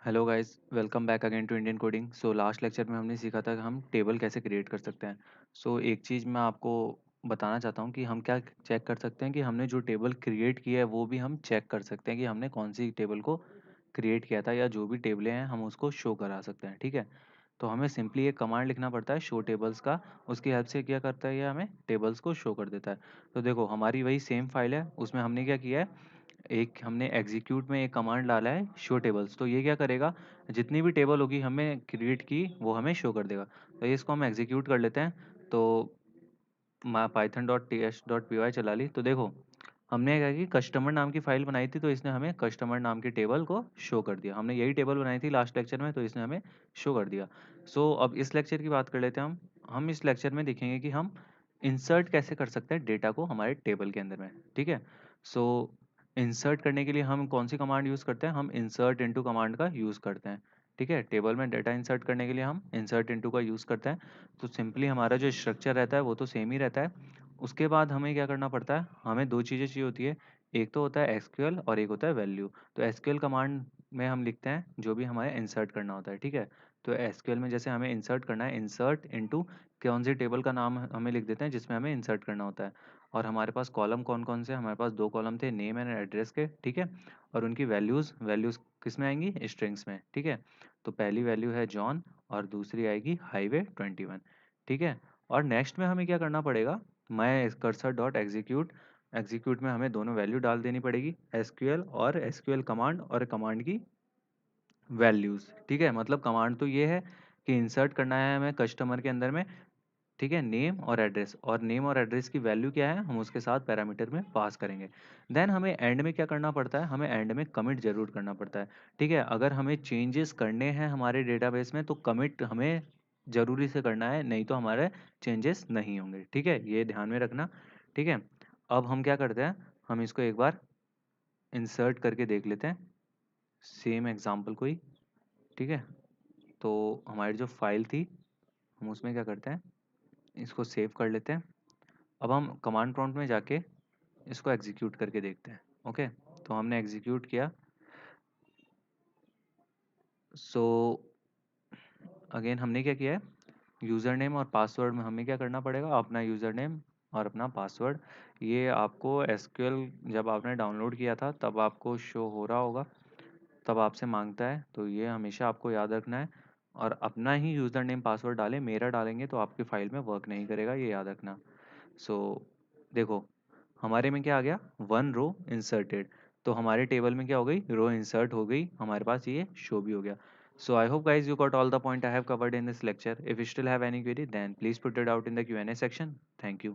Hello guys, welcome back again to Indian coding. So last lecture में हमने सीखा था कि हम टेबल कैसे क्रिएट कर सकते हैं। एक चीज़ मैं आपको बताना चाहता हूँ कि हम क्या चेक कर सकते हैं कि हमने जो टेबल क्रिएट की है वो भी हम चेक कर सकते हैं कि हमने कौन सी टेबल को क्रिएट किया था, या जो भी टेबलें हैं हम उसको शो करा सकते हैं। ठीक है, तो हमें सिंपली एक कमांड लिखना पड़ता है शो टेबल्स का। उसकी हेल्प से क्या करता है, ये हमें टेबल्स को शो कर देता है। तो देखो, हमारी वही सेम फाइल है, उसमें हमने क्या किया है, एक हमने एग्जीक्यूट में एक कमांड डाला है शो टेबल्स। तो ये क्या करेगा, जितनी भी टेबल होगी हमें क्रिएट की वो हमें शो कर देगा। तो ये इसको हम एग्जीक्यूट कर लेते हैं। तो Python dot T S dot P Y चला ली। तो देखो, हमने क्या कि कस्टमर नाम की फाइल बनाई थी, तो इसने हमें कस्टमर नाम की टेबल को शो कर दिया। हमने यही टेबल बनाई थी लास्ट लेक्चर में, तो इसने हमें शो कर दिया। अब इस लेक्चर की बात कर लेते हैं हम इस लेक्चर में देखेंगे कि हम इंसर्ट कैसे कर सकते हैं डेटा को हमारे टेबल के अंदर में। ठीक है, सो इंसर्ट करने के लिए हम कौन सी कमांड यूज़ करते हैं, हम इंसर्ट इनटू कमांड का यूज़ करते हैं। ठीक है, टेबल में डेटा इंसर्ट करने के लिए हम इंसर्ट इनटू का यूज़ करते हैं। तो सिंपली हमारा जो स्ट्रक्चर रहता है वो तो सेम ही रहता है। उसके बाद हमें क्या करना पड़ता है, हमें दो चीज़ें चाहिए होती है। एक तो होता है एसक्यूएल और एक होता है वैल्यू। तो एसक्यूएल कमांड में हम लिखते हैं जो भी हमें इंसर्ट करना होता है। ठीक है, तो एसक्यूएल में जैसे हमें इंसर्ट करना है, इंसर्ट इनटू कौन सी टेबल का नाम हमें लिख देते हैं जिसमें हमें इंसर्ट करना होता है। और हमारे पास कॉलम कौन कौन से, हमारे पास दो कॉलम थे, नेम एंड एड्रेस के। ठीक है, और उनकी वैल्यूज़ वैल्यूज़ किस में आएंगी, स्ट्रिंग्स में। ठीक है, तो पहली वैल्यू है जॉन और दूसरी आएगी हाईवे 21। ठीक है, और नेक्स्ट में हमें क्या करना पड़ेगा, मैं कर्सर डॉट एग्जीक्यूट, एग्जीक्यूट में हमें दोनों वैल्यू डाल देनी पड़ेगी, एसक्यूएल और एसक्यूएल कमांड और कमांड की वैल्यूज़। ठीक है, मतलब कमांड तो ये है कि इंसर्ट करना है हमें कस्टमर के अंदर में। ठीक है, नेम और एड्रेस, और नेम और एड्रेस की वैल्यू क्या है हम उसके साथ पैरामीटर में पास करेंगे। देन हमें एंड में क्या करना पड़ता है, हमें एंड में कमिट जरूर करना पड़ता है। ठीक है, अगर हमें चेंजेस करने हैं हमारे डेटाबेस में तो कमिट हमें जरूरी से करना है, नहीं तो हमारे चेंजेस नहीं होंगे। ठीक है, ये ध्यान में रखना। ठीक है, अब हम क्या करते हैं, हम इसको एक बार इंसर्ट करके देख लेते हैं, सेम एग्जाम्पल को ही। ठीक है, तो हमारी जो फाइल थी हम उसमें क्या करते हैं, इसको सेव कर लेते हैं। अब हम कमांड प्रॉम्प्ट में जाके इसको एग्जीक्यूट करके देखते हैं। ओके, तो हमने एग्जीक्यूट किया। सो अगेन हमने क्या किया है, यूज़र नेम और पासवर्ड में हमें क्या करना पड़ेगा, अपना यूज़र नेम और अपना पासवर्ड। ये आपको एसक्यूएल जब आपने डाउनलोड किया था तब आपको शो हो रहा होगा, तब आपसे मांगता है, तो ये हमेशा आपको याद रखना है। और अपना ही यूज़र नेम पासवर्ड डालें, मेरा डालेंगे तो आपकी फ़ाइल में वर्क नहीं करेगा, ये याद रखना। सो देखो, हमारे में क्या आ गया, वन रो इंसर्टेड। तो हमारे टेबल में क्या हो गई, रो इंसर्ट हो गई, हमारे पास ये शो भी हो गया। So I hope guys you got all the point I have covered in this lecture. If you still have any query then please put it out in the Q&A section. Thank you.